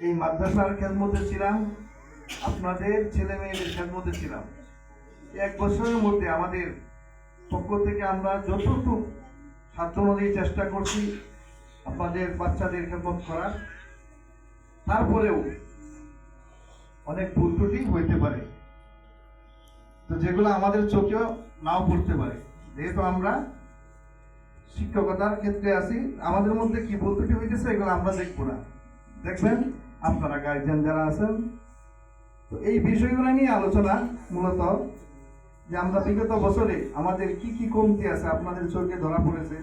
এই মাদ্রাসার খেদমতে ছিলাম, আপনাদের ছেলে মেয়েদের খেদমতে ছিলাম। 1 বছরের মধ্যে আমাদের পক্ষ থেকে আমরা যতটুকু সাধ্য অনুযায়ী চেষ্টা করছি আপনাদের বাচ্চাদের খেদমত করার। তারপরেও অনেক ভুল ত্রুটি হইতে পারে, তো যেগুলো আমাদের চোখেও নাও পড়তে পারে। যেহেতু আমরা শিক্ষকতার ক্ষেত্রে আছি, আমাদের মধ্যে কি ভুল ত্রুটি হইতেছে এগুলো আমরা দেখবো না, দেখবেন আপনারা গার্জিয়ান যারা আছেন। তো এই বিষয়গুলো নিয়ে আলোচনা মূলত, যে আমরা বিগত বছরে আমাদের কি কি কমতি আছে আপনাদের চোখে ধরা পড়েছে,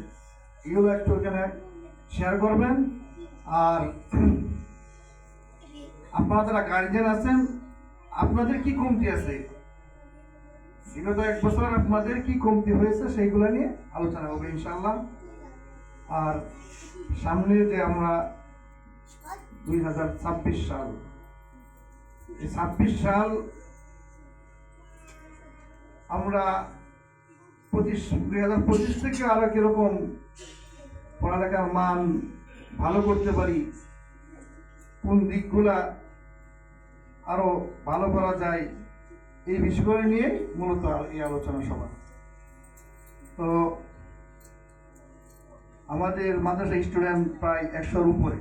এগুলো একটু এখানে শেয়ার করবেন। আর আপনারা যারা গার্জিয়ান আছেন, আপনাদের কি কমতি আছে, বিগত 1 বছর আপনাদের কি কমতি হয়েছে সেইগুলো নিয়ে আলোচনা হবে ইনশাআল্লাহ। আর সামনে যে আমরা 2026 সাল, এই 26 সাল আমরা 2025 থেকে আরো কিরকম পড়ালেখার মান ভালো করতে পারি, কোন দিকগুলা আরো ভালো করা যায়, এই বিষয়গুলো নিয়ে মূলত এই আলোচনা সভা। তো আমাদের মাদ্রাসা স্টুডেন্ট প্রায় 100-র উপরে।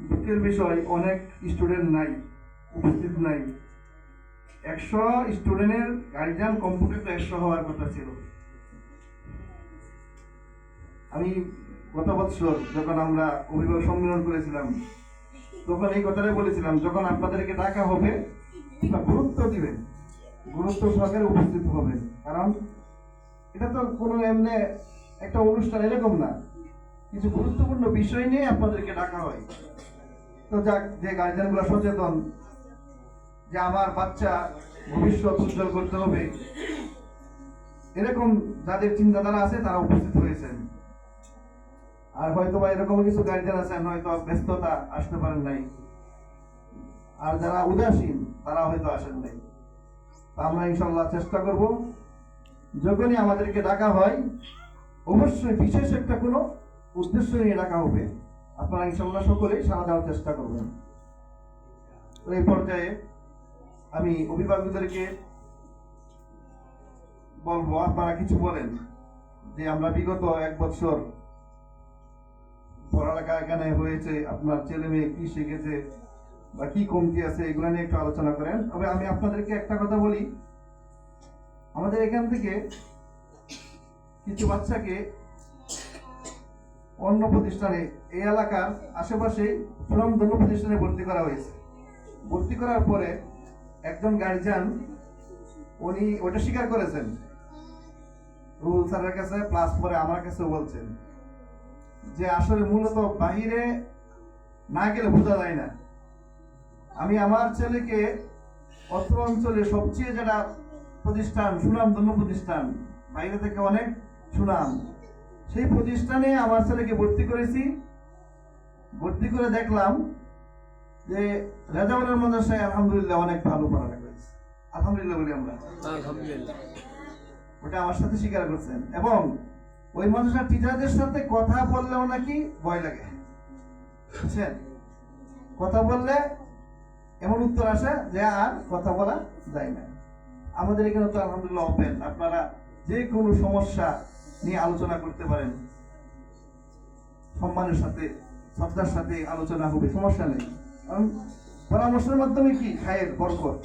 দুঃখের বিষয় অনেক স্টুডেন্ট নাই, উপস্থিত নাই। 100 স্টুডেন্টের গার্জিয়ান কমপক্ষে 100 হওয়ার কথা ছিল। আমি গত বছর যখন আমরা অভিভাবক সম্মেলন করেছিলাম, তখন এই কথাটাই বলেছিলাম, যখন আপনাদেরকে ডাকা হবে গুরুত্ব দিবেন, গুরুত্ব সহকারে উপস্থিত হবেন। কারণ এটা তো কোনো এমনি একটা অনুষ্ঠান এরকম না, কিছু গুরুত্বপূর্ণ বিষয় নিয়ে আপনাদেরকে ডাকা হয়। তো যাক, যে গার্জিয়ানগুলো সচেতন যে আমার বাচ্চা ভবিষ্যৎ উজ্জ্বল করতে হবে, এরকম যাদের চিন্তাধারা আছে তারা উপস্থিত হয়েছেন। আর হয়তো বা এরকম কিছু গার্জিয়ান আছেন হয়তো ব্যস্ততা আসতে পারেন নাই, আর যারা উদাসীন তারা হয়তো আসেন নাই। আমরা ইনশাআল্লাহ চেষ্টা করব, যখনই আমাদেরকে ডাকা হয় অবশ্যই বিশেষ একটা কোনো উদ্দেশ্য নিয়ে ডাকা হবে, আপনারা ইনশাআল্লাহ সকলেই সাড়া দেওয়ার চেষ্টা করবেন। তো এই পর্যায়ে আমি অভিভাবকদেরকে বলবো, আপনারা কিছু বলেন যে আমরা বিগত 1 বছর পড়ালেখা এখানে হয়েছে, আপনার ছেলে মেয়ে কি শিখেছে বা কি কমতি আছে, এগুলো নিয়ে একটু আলোচনা করেন। তবে আমি আপনাদেরকে একটা কথা বলি, আমাদের এখান থেকে কিছু বাচ্চাকে অন্য প্রতিষ্ঠানে, এই এলাকার আশেপাশে সুনামধন্য প্রতিষ্ঠানে ভর্তি করা হয়েছে। ভর্তি করার পরে একজন গার্জিয়ান উনি ওটা স্বীকার করেছেন, রুল স্যারের কাছে প্লাস পরে আমার কাছে বলছেন যে আসলে মূলত বাহিরে না গেলে বোঝা যায় না। আমি আমার ছেলেকে অত্র অঞ্চলে সবচেয়ে যেটা প্রতিষ্ঠান, সুনামধন্য প্রতিষ্ঠান, বাইরে থেকে অনেক সুনাম, সেই প্রতিষ্ঠানে আমার ছেলেকে ভর্তি করেছি। ভর্তি করে দেখলাম যে রেজাউলের মাদ্রাসায় আলহামদুলিল্লাহ অনেক ভালো পড়ালেখা হয়েছে। আলহামদুলিল্লাহ বলি আমরা, আলহামদুলিল্লাহ, ওটা আমার সাথে স্বীকার করছেন। এবং ওই মাদ্রাসার টিচারদের সাথে কথা বললেও নাকি ভয় লাগে, বুঝছেন? কথা বললে এমন উত্তর আসে যে আর কথা বলা যায় না। আমাদের এখানে তো আলহামদুলিল্লাহ ওপেন, আপনারা যে কোনো সমস্যা নিয়ে আলোচনা করতে পারেন, সম্মানের সাথে শ্রদ্ধার সাথে আলোচনা হবে, সমস্যা নেই। কারণ পরামর্শের মাধ্যমে কি খায়ের বরকত।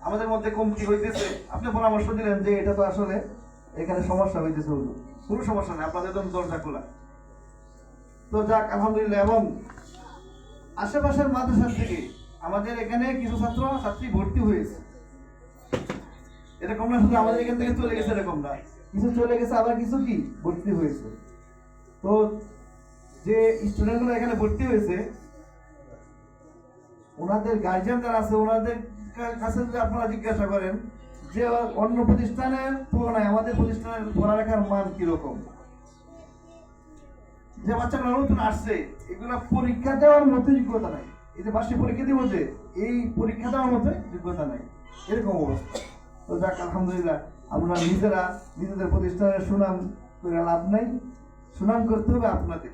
আমাদের মধ্যে কমতি হইতেছে, আপনি পরামর্শ দিলেন যে এটা তো আসলে এখানে সমস্যা হইতেছে, কোনো সমস্যা নেই, আপনাদের জন্য দরজা খোলা। তো যাক, আলহামদুলিল্লাহ। এবং আশেপাশের মাদ্রাসা থেকে আমাদের এখানে কিছু ছাত্র ছাত্রী ভর্তি হয়েছে, এরকম না শুধু আমাদের এখান থেকে চলে গেছে এরকম না, কিছু চলে গেছে, আবার কিছু কি ভর্তি হয়েছে। তো যে স্টুডেন্টগুলো এখানে ভর্তি হয়েছে, ওনাদের গার্জিয়ান যারা আছে ওনাদের কাছে যদি আপনারা জিজ্ঞাসা করেন যে অন্য প্রতিষ্ঠানের তুলনায় আমাদের প্রতিষ্ঠানের পড়ালেখার মান কিরকম, যে বাচ্চাগুলো নতুন আসছে এগুলা পরীক্ষা দেওয়ার মতো যোগ্যতা নাই, এই যে বার্ষিক পরীক্ষা দিব যে এই পরীক্ষা দেওয়ার মতো যোগ্যতা নাই, এরকম অবস্থা। তো যাক, আলহামদুলিল্লাহ, আমরা নিজেরা নিজেদের প্রতিষ্ঠানের সুনাম করে লাভ নাই, সুনাম করতে হবে আপনাদের।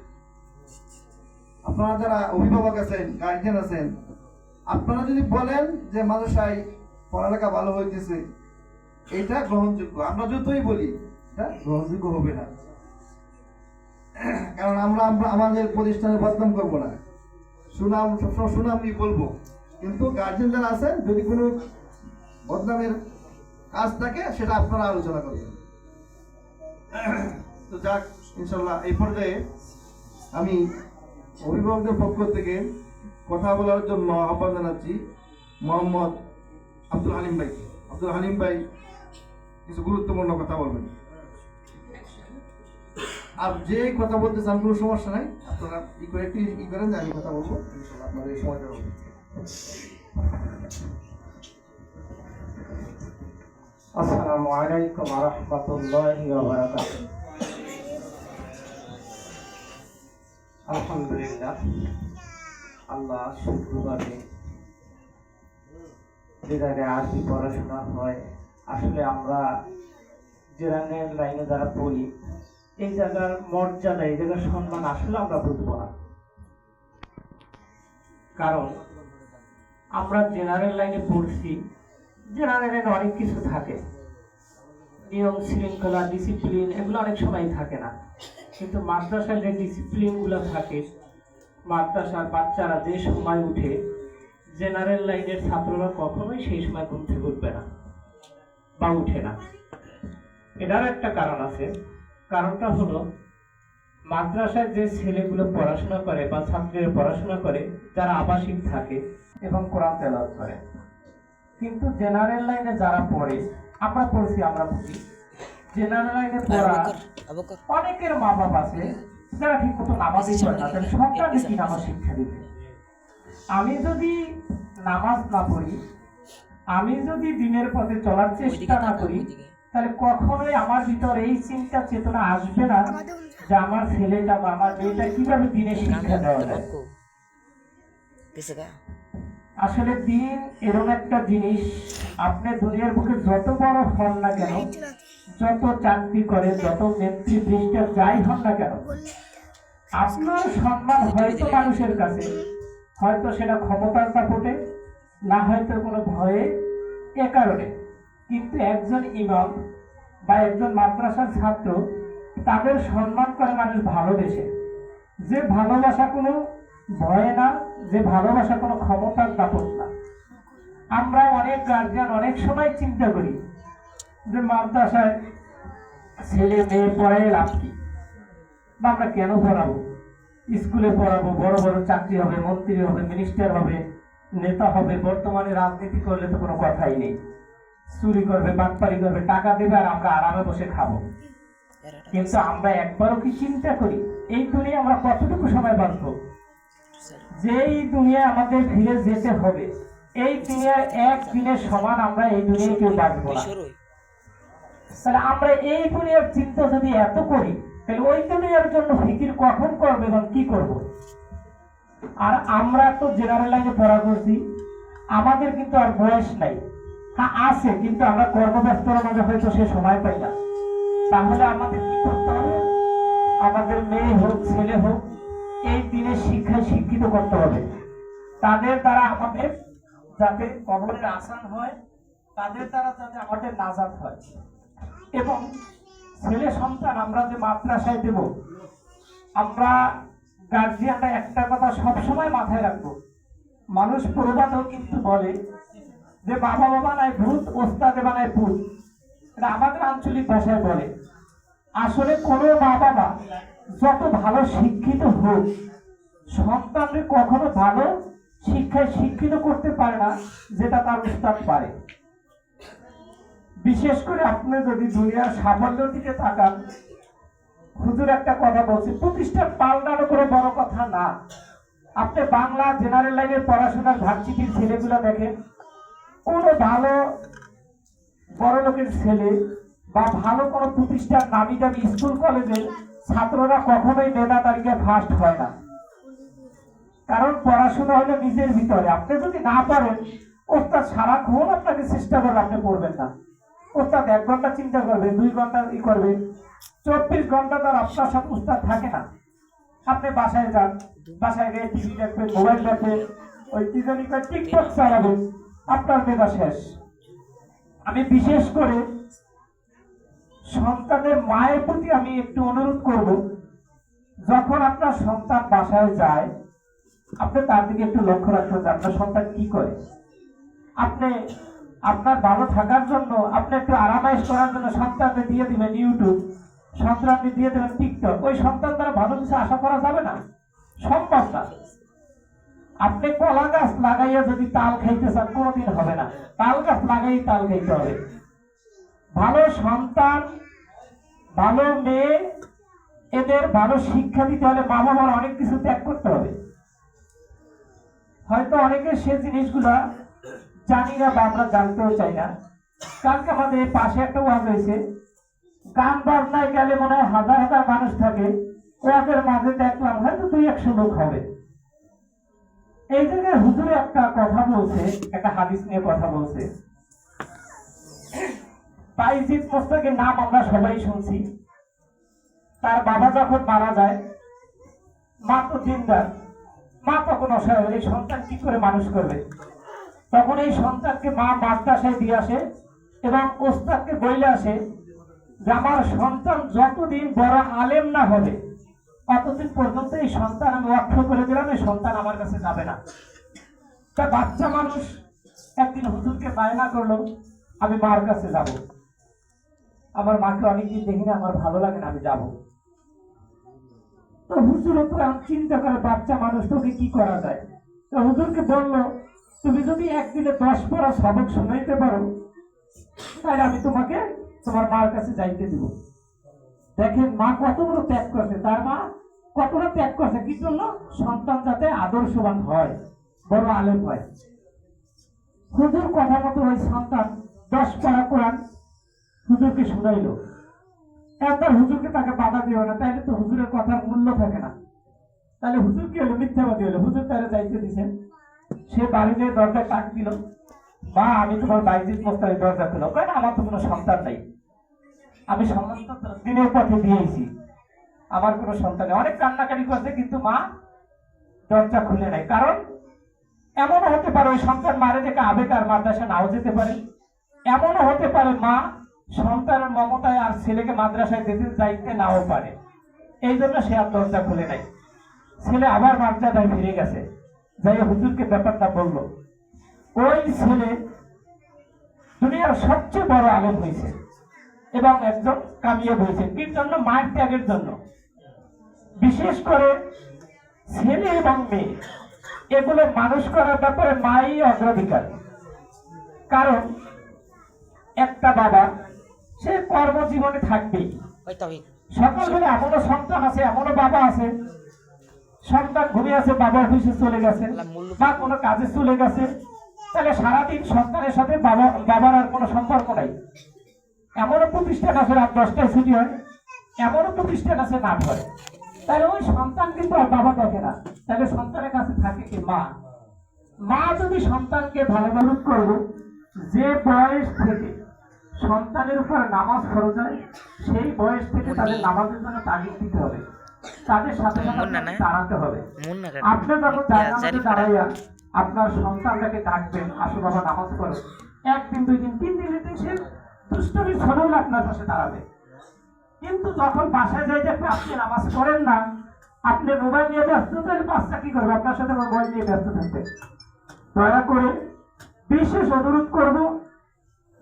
আপনারা যারা অভিভাবক আছেন, গার্জিয়ান আছেন, আপনারা যদি বলেন যে মাদ্রাসায় পড়ালেখা ভালো হইতেছে, এটা গ্রহণযোগ্য। আমরা যতই বলি এটা গ্রহণযোগ্য হবে না, কারণ আমরা আমাদের প্রতিষ্ঠানের বদনাম করবো না, সুনাম সবসময় সুনামই বলবো। কিন্তু গার্জিয়ান যারা আছেন, যদি কোনো বদনামের কাজ থাকে সেটা আপনারা আলোচনা করবেন। তো যাক, ইনশাল্লাহ এই পর্যায়ে আমি অভিভাবকদের পক্ষ থেকে কথা বলার জন্য আহ্বান জানাচ্ছি মোহাম্মদ আব্দুল হালিম ভাই। আব্দুল হালিম ভাই কিছু গুরুত্বপূর্ণ কথা বলবেন। আর যে কথা বলতে চান কোনো সমস্যা নাই, আপনারা একটু করেন যে আমি কথা বলবো, ইনশাল্লাহ আপনার এই সময়টা হবে। আসসালামু আলাইকুম ওয়া রাহমাতুল্লাহি ওয়া বারাকাতুহু। আলহামদুলিল্লাহ, আল্লাহ শুক্রবারে যে জায়গায় আরবি পড়াশোনা হয়, আসলে আমরা জেনারেল লাইনে যারা পড়ি, এই জায়গার মর্যাদা, এই জায়গার সম্মান আসলে আমরা বুঝবো না। কারণ আমরা জেনারেল লাইনে পড়ছি, জেনারেলে অনেক কিছু থাকে, নিয়ম শৃঙ্খলা, ডিসিপ্লিন, এগুলো অনেক সময় থাকে না। কিন্তু মাদ্রাসায় যে ডিসিপ্লিনগুলো থাকে, মাদ্রাসার বাচ্চারা যে সময় উঠে, জেনারেল লাইনের ছাত্ররা কখনোই সেই সময় ঘুম থেকে উঠবে না বা উঠে না। এটার একটা কারণ আছে। কারণটা হলো, মাদ্রাসায় যে ছেলেগুলো পড়াশোনা করে বা ছাত্রীরা পড়াশোনা করে, যারা আবাসিক থাকে এবং কোরআন তেলাওয়াত করে। কিন্তু জেনারেল লাইনে যারা পড়ে, আমরা পড়ছি, আমরা বুঝি, জেনারেল লাইনে পড়া অনেকের মা বাপ আছে যারা ঠিক মতো নামাজই পড়ে না, তাহলে সন্তানকে কি নামাজ শিক্ষা দিবে? আমি যদি নামাজ না পড়ি, আমি যদি দিনের পথে চলার চেষ্টা না করি, তাহলে কখনোই আমার ভিতরে এই চিন্তা চেতনা আসবে না যে আমার ছেলেটা বা আমার মেয়েটা কিভাবে দিনের শিক্ষা দেওয়া যায়। আসলে দিন এরকম একটা জিনিস, আপনি দুনিয়ার বুকে যত বড় হন না কেন, যত চাকরি করে, যত নেত্রী পৃষ্ঠা যাই হন না কেন, আপনার সম্মান হয়তো মানুষের কাছে, হয়তো সেটা ক্ষমতার দাপটে, না হয়তো কোনো ভয়ে, এ কারণে। কিন্তু একজন ইমাম বা একজন মাদ্রাসার ছাত্র, তাদের সম্মান করে মানুষ ভালোবেসে। যে ভালোবাসা কোনো ভয় না, যে ভালোবাসা কোনো ক্ষমতার দাপট না। আমরা অনেক গার্জিয়ান অনেক সময় চিন্তা করি যে মাদ্রাসায় ছেলে মেয়ে পড়ায় লাভ কি, বা আমরা কেন পড়াবো? স্কুলে পড়াবো, বড় বড় চাকরি হবে, মন্ত্রী হবে, মিনিস্টার হবে, নেতা হবে। বর্তমানে রাজনীতি করলে তো কোনো কথাই নেই, চুরি করবে, বাটপারি করবে, টাকা দেবে, আর আমরা আরামে বসে খাবো। কিন্তু আমরা একবারও কি চিন্তা করি এই দুনিয়া আমরা কতটুকু সময় বাঁচবো? যেই দুনিয়ায় আমাদের ফিরে যেতে হবে, এই দুনিয়ার একদিনের সমান আমরা এই দুনিয়ায় কেউ বাঁচবো না। তাহলে আমরা এই দুনিয়ার চিন্তা যদি এত করি, তাহলে ওই দুনিয়ার জন্য ফিকির কখন করবো এবং কি করব? আর আমরা তো জেনারেল লাইনে পড়া করছি, আমাদের কিন্তু আর বয়স নাই। হ্যাঁ আছে, কিন্তু আমরা কর্মব্যস্ততার মাঝে হয়তো সে সময় পাই না। তাহলে আমাদের কি করতে হবে? আমাদের মেয়ে হোক, ছেলে হোক, এই দিনের শিক্ষায় শিক্ষিত করতে হবে। তাদের দ্বারা আমাদের যাতে কবরের আসান হয়, তাদের দ্বারা যাতে আমাদের নাজাত হয়। এবং ছেলে সন্তান আমরা যে মাদ্রাসায় দেব, আমরা গার্জিয়ানরা একটা কথা সবসময় মাথায় রাখবো। মানুষ প্রবাদও কিন্তু বলে যে বাবা বাবা নাই ভূত, ওস্তাদে বানায় ভূত। এটা আমাদের আঞ্চলিক ভাষায় বলে। আসলে কোনো মা বাবা যত ভালো শিক্ষিত হোক, সন্তানকে কখনো ভালো শিক্ষায় শিক্ষিত করতে পারে না যেটা তার উস্তাদ পারে। বিশেষ করে আপনি যদি দুনিয়ার সাফল্যের দিকে তাকান, হুজুর একটা কথা বলছে, প্রতিষ্ঠান পাল্টানো কোনো বড় কথা না। আপনি বাংলা জেনারেল লাইনের পড়াশোনার ভার্সিটির ছেলেগুলো দেখেন, কোনো ভালো বড় লোকের ছেলে বা ভালো কোনো প্রতিষ্ঠান, নামি দামি স্কুল কলেজের ছাত্ররা কখনোই মেধা তালিকায় ফার্স্ট হয় না। কারণ পড়াশোনা হলো নিজের ভিতরে। আপনি যদি না পারেন, ওস্তাদ সারাক্ষণ আপনাকে চেষ্টা করবে, আপনি পড়বেন না। ওস্তাদ 1 ঘন্টা চিন্তা করবে, 2 ঘন্টা করবে, 24 ঘন্টা তার আপনার সাথে ওস্তাদ থাকে না। আপনি বাসায় যান, বাসায় গিয়ে টিভি দেখবেন, মোবাইল দেখবেন, ওই কি জানি কয় টিকটক চালাবেন, আপনার মেধা শেষ। আমি বিশেষ করে সন্তানের মায়ের প্রতি আমি একটু অনুরোধ করব, যখন আপনার সন্তান বাসায় যায় আপনি তার দিকে একটু লক্ষ্য রাখবেন যে আপনার সন্তান কি করে। আপনি আপনার ভালো থাকার জন্য, আপনি একটু আরামাইশ করার জন্য সন্তানকে দিয়ে দিবেন ইউটিউব, সন্তানকে দিয়ে দেবেন টিকটক, ওই সন্তান দ্বারা ভালো কিছু আশা করা যাবে না, সম্ভব না। আপনি কলা গাছ লাগাইয়া যদি তাল খাইতে চান কোনোদিন হবে না, তাল গাছ লাগাই তাল খাইতে হবে। ভালো সন্তান, ভালো মেয়ে, এদের ভালো শিক্ষা দিতে হলে মা বাবার অনেক কিছু ত্যাগ করতে হবে। হয়তো অনেকে সে জিনিসগুলা জানি না বা আমরা জানতেও চাই না। কালকে আমাদের পাশে একটা ওয়াজ হয়েছে, গান বাজনায় গেলে মনে হয় হাজার হাজার মানুষ থাকে, ওয়াজের মাঝে দেখলাম হয়তো 200 লোক হবে। এই জায়গায় হুজুর একটা কথা বলছে, একটা হাদিস নিয়ে কথা বলছে। বাইজিদ মোস্তাকের নাম আমরা সবাই শুনছি। তার বাবা যখন মারা যায়, মা তো দিনদার, মা তখন অসহায়, এই সন্তান কি করে মানুষ করবে? তখন এই সন্তানকে মা মাদ্রাসায় দিয়ে আসে এবং ওস্তাদকে বইলে আসে যে আমার সন্তান যতদিন বড় আলেম না হবে ততদিন পর্যন্ত এই সন্তান আমি ওয়াকফ করে দিলাম, এই সন্তান আমার কাছে যাবে না। তা বাচ্চা মানুষ একদিন হুজুরকে বায়না করলো আমি মার কাছে যাব, আমার মাকে অনেকদিন দেখি না, আমার ভালো লাগে না, আমি যাব। তো হুজুর তো চিন্তা করে বাচ্চা মানুষ, তোকে কি করা যায়? তো হুজুরকে বললো তুমি যদি একদিনে 10 পারা সবক শোনাইতে পারো তাহলে আমি তোমাকে তোমার মার কাছে যাইতে দিব। দেখেন মা কত বড় ত্যাগ করছে, তার মা কতটা ত্যাগ করছে কি জন্য? সন্তান যাতে আদর্শবান হয়, বড় আলেম হয়। হুজুর কথা মতো ওই সন্তান 10 পারা কোরআন হুজুরকে শুনাইলো। একবার হুজুরকে তাকে বাধা দিও না, তাইলে তো হুজুরের কথার মূল্য থাকে না। তাহলে হুজুর কি হলো? মিথ্যাবাদী হলো। হুজুর তারা যাইতে দিছেন, সে বাড়িতে দরজায় টাক দিল, মা আমি তোমার বাইজিদ মোস্তাকের দরজা খুলো। কেন? আমার তো কোনো সন্তান নাই, আমি সমস্ত দিনের পথে দিয়েছি, আমার কোনো সন্তান নেই। অনেক কান্নাকাটি করছে কিন্তু মা দরজা খুলে নাই। কারণ এমনও হতে পারে ওই সন্তান মারে দেখে আবেগ আর মাদ্রাসা নাও যেতে পারে, এমনও হতে পারে মা সন্তানের মমতায় আর ছেলেকে মাদ্রাসায় যেতে যাইতে নাও পারে, এই জন্য সে আর দরজা খুলে নাই। ছেলে আবার মাদ্রাসায় ফিরে গেছে, যাই হুজুরকে ব্যাপারটা বললো। ওই ছেলে দুনিয়ার সবচেয়ে বড় আলেম হয়েছে এবং একজন কামিয়াব হয়েছে। কি জন্য? মায়ের ত্যাগের জন্য। বিশেষ করে ছেলে এবং মেয়ে এগুলো মানুষ করার ব্যাপারে মাই অগ্রাধিকার। কারণ একটা বাবা সে কর্মজীবনে থাকবেই, সকালবেলা এমনও সন্তান আছে, এমনও বাবা আছে সন্তান ঘুমিয়ে আছে, বাবা অফিসে চলে গেছে বা কোনো কাজে চলে গেছে, তাহলে সারাদিন সন্তানের সাথে বাবার আর কোনো সম্পর্ক নাই। এমনও প্রতিষ্ঠান আছে রাত 10টায় ছুটি হয়, এমনও প্রতিষ্ঠান আছে না হয়, তাহলে ওই সন্তান কিন্তু আর বাবা দেখে না, তাহলে সন্তানের কাছে থাকে কি? মা। মা যদি সন্তানকে ভালোভাবে করবে, যে বয়স থেকে সন্তানের উপর নামাজ ফরজ হয় সেই বয়স থেকে তাদের নামাজের জন্য তাগিদ দিতে হবে, তাদের সাথে সাথে দাঁড়াতে হবে। আপনি যখন জায়গাতে দাঁড়াইয়া আপনার সন্তানটাকে ডাকবেন, আসো বাবা নামাজ করো, 1 দিন 2 দিন 3 দিন সে দুষ্টমি ছড়াল আপনার পাশে দাঁড়াবে। কিন্তু যখন বাসায় যাই দেখবে আপনি নামাজ করেন না, আপনি মোবাইল নিয়ে ব্যস্ত, তাহলে বাচ্চা কি করবে? আপনার সাথে মোবাইল নিয়ে ব্যস্ত থাকবে। দয়া করে বিশেষ অনুরোধ করব,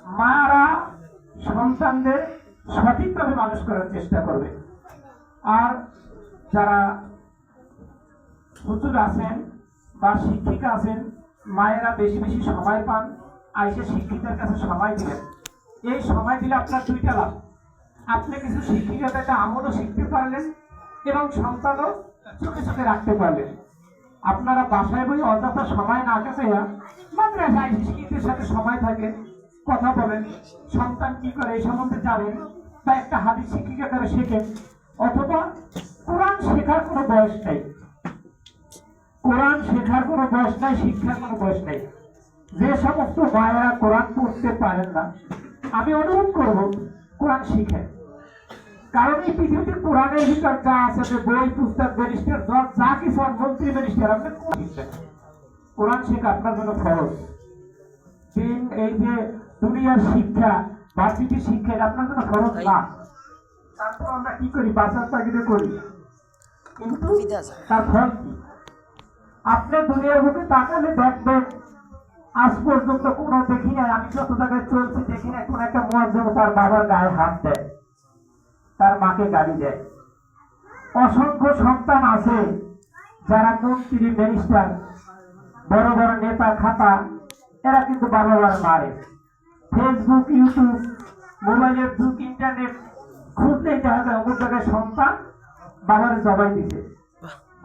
মারা সন্তানদের সঠিকভাবে মানুষ করার চেষ্টা করবে। আর যারা হুজুর আছেন বা শিক্ষিকা আছেন, মায়েরা বেশি বেশি সময় পান, আইসে শিক্ষিকার কাছে সময় দিলেন। এই সময় দিলে আপনার 2টা লাভ, আপনি কিছু শিক্ষিকার একটা আমলও শিখতে পারলেন এবং সন্তানও চোখে চোখে রাখতে পারলেন। আপনারা বাসায় বই অযথা সময় না কাছে মাদ্রাসায় শিক্ষিতের সাথে সময় থাকে, কথা বলেন, সন্তান কি করে এই সম্বন্ধে জানেন, বা একটা হাদিস শিক্ষিকা দ্বারা শেখেন। অথবা কোরআন শেখার কোনো বয়স নেই, কোরআন শেখার কোনো বয়স নাই, শিক্ষার কোনো বয়স নেই। যে সমস্ত মায়েরা কোরআন পড়তে পারেন না, আমি অনুরোধ করব কোরআন শিখেন। কারণ এই পৃথিবীতে কোরআনের ভিতর যা আছে, যে বই পুস্তক ব্যারিস্টার যা কিছু মন্ত্রী ব্যারিস্টার, আপনি কোন শিখবেন? কোরআন শেখা আপনার জন্য ফরজ। দিন এই যে দুনিয়ার শিক্ষা, ভার্সিটির শিক্ষা, এটা আপনার জন্য ফরজ না। তারপর আমরা কি করি? বাসার চাকরি করি, কিন্তু তার ফল কি? আপনি দুনিয়ার বুকে তাকালে দেখবেন, আজ পর্যন্ত কোনো দেখি নাই, আমি যত জায়গায় চলছি দেখি নাই কোন একটা মুয়াজ্জিন তার বাবার গায়ে হাত দেয়, তার মাকে গালি দেয়। অসংখ্য সন্তান আছে যারা মন্ত্রী ব্যারিস্টার, বড় বড় নেতা খাতা, এরা কিন্তু বাবা মার মারে। ফেসবুক, ইউটিউব, মোবাইলের যুগ, ইন্টারনেট খুঁজলেই দেখা যায় অমুক জায়গায় সন্তান বাবার জবাই দিছে,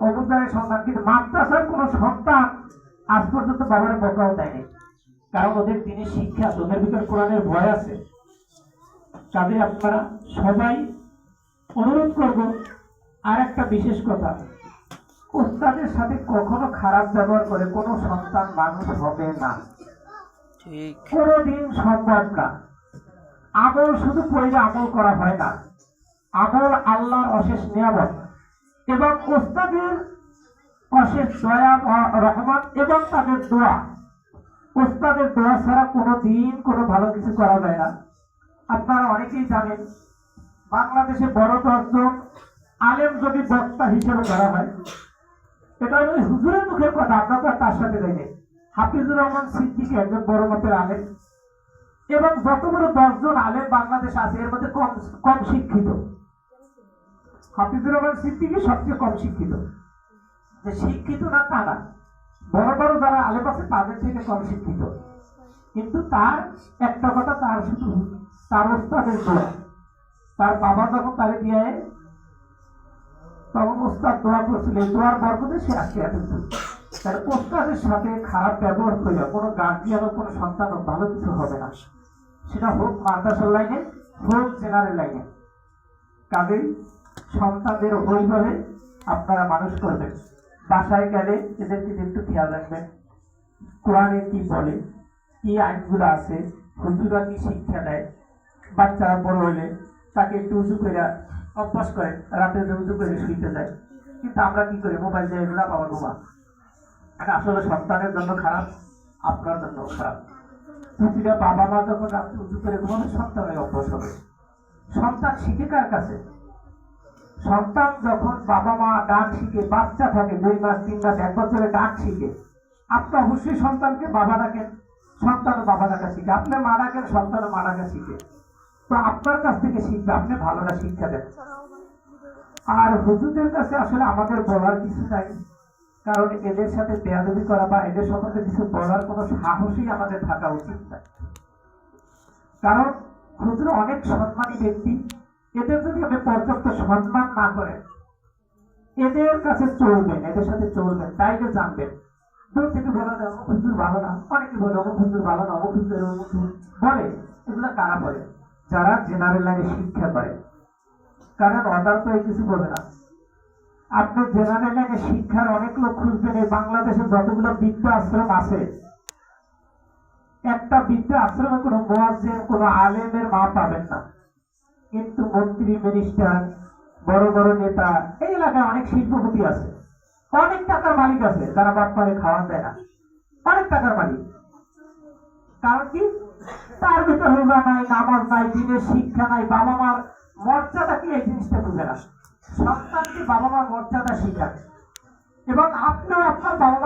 অমুক জায়গায় সন্তান। কিন্তু মাদ্রাসার কোন সন্তান আজ পর্যন্ত বাবার বকাও দেয়নি, কারণ ওদের দিনের শিক্ষা, ওদের ভিতর কোরআনের ভয় আছে। তাদের আপনারা সবাই অনুরোধ করব, আর একটা বিশেষ কথা, ওস্তাদের সাথে কখনো খারাপ ব্যবহার করে কোনো সন্তান মানুষ হবে না, কোনোদিন সম্ভব না। আমল শুধু পড়লে আমল করা হয় না, আমল আল্লাহর অশেষ নিয়ামত এবং ওস্তাদের অশেষ দয়া রহমত এবং তাদের দোয়া। ওস্তাদের দোয়া ছাড়া কোনোদিন কোনো ভালো কিছু করা যায় না। আপনারা অনেকেই জানেন, বাংলাদেশে বড় 10 জন আলেম যদি বক্তা হিসেবে ধরা হয়, এটা ওই হুজুরের মুখের কথা, আপনারা তো তার সাথে যাইনি। হাফিজুর রহমান সিদ্দিকী একজন বড় মাপের আলেম, এবং যত বড় 10 জন আলেম বাংলাদেশ আছে এর মধ্যে কম শিক্ষিত। হাফিজুর রহমান সিদ্দিকী সবচেয়ে কম শিক্ষিত। যে শিক্ষিত না তা না, বড় বড় যারা আলেম আছে তাদের থেকে কম শিক্ষিত, কিন্তু তার একটা কথা, তার শুধু তার ওস্তাদের দোয়া। তার বাবা যখন তারে দিয়ে তখন ওস্তাদ দোয়া করছিল, দোয়ার বরকতে সে আজকে এতটুকু। তার ওস্তাদের সাথে খারাপ ব্যবহার করলে কোনো গার্জিয়ান ও কোনো সন্তান ভালো কিছু হবে না, সেটা হোক মাদ্রাসার লাইনে, হোক জেনারেল লাইনে। কাজেই সন্তানদের ওইভাবে আপনারা মানুষ করবেন। বাসায় গেলে এদেরকে একটু খেয়াল রাখবেন, কোরআনে কি বলে, কি আইনগুলো আছে, হুজুরা কি শিক্ষা দেয়। বাচ্চারা বড় হলে তাকে একটু উঁচু করে অভ্যাস করেন, রাতে উঁচু করে শুইতে যায়। কিন্তু আমরা কি করি? মোবাইল দিয়ে এগুলা পাওয়া ঘুমা। আসলে সন্তানের জন্য খারাপ, আপনার জন্য খারাপ। প্রতিটা বাবা মা যখন রাত্রে উঁচু করে ঘুমাবে, সন্তানের অভ্যাস হবে। সন্তান শিখে কার কাছে? সন্তান যখন বাবা মা ডাক শিখে, বাচ্চা থাকে 2 মাস 3 মাস 1 বছরে ডাক শিখে, আপনি অবশ্যই সন্তানকে বাবা ডাকেন, সন্তান বাবা ডাকা শিখে। আপনি মা ডাকেন, সন্তান মা ডাকা শিখে। তো আপনার কাছ থেকে শিখবে, আপনি ভালোটা শিক্ষা দেন। আর হুজুরদের কাছে আসলে আমাদের বলার কিছু নাই, কারণ এদের সাথে বেয়াদবি করা বা এদের সম্বন্ধে কিছু বলার কোনো সাহসই আমাদের থাকা উচিত না। কারণ হুজুর অনেক সম্মানী ব্যক্তি, এদের যদি আপনি পর্যাপ্ত সম্মান না করেন, এদের কাছে চলবেন, এদের সাথে চলবেন, তাইলে জানবেন। দূর থেকে বলা যায় অমুক হুজুর ভালো না, অনেকে বলে অমুক হুজুর ভালো না, অমুক হুজুর বলে। এগুলো কারা বলে? যারা জেনারেল লাইনে শিক্ষা করে। কারণ অর্ডার তো কিছু বলে না। আপনি জেনারেল লাইনে শিক্ষার অনেক লোক খুঁজবেন। এই বাংলাদেশে যতগুলো বৃদ্ধা আশ্রম আছে, একটা বৃদ্ধা আশ্রমে কোনো মুয়াজ্জিন, কোনো আলেমের মা পাবেন না। কিন্তু মন্ত্রী মিনিস্টার, বড় বড় নেতা, এই এলাকায় অনেক শিল্পপতি আছে, অনেক টাকার মালিক আছে, যারা বাপ্পারে খাওয়ান দেয় না, অনেক টাকার মালিক। কারণ কি? তার ভিতরে রোজা নাই, নামাজ নাই, দিনের শিক্ষা নাই, বাবা মার মর্যাদা কি এই জিনিসটা বুঝে না। সন্তানকে বাবা মার মর্যাদা শিখান, এবং আপনিও আপনার বাবা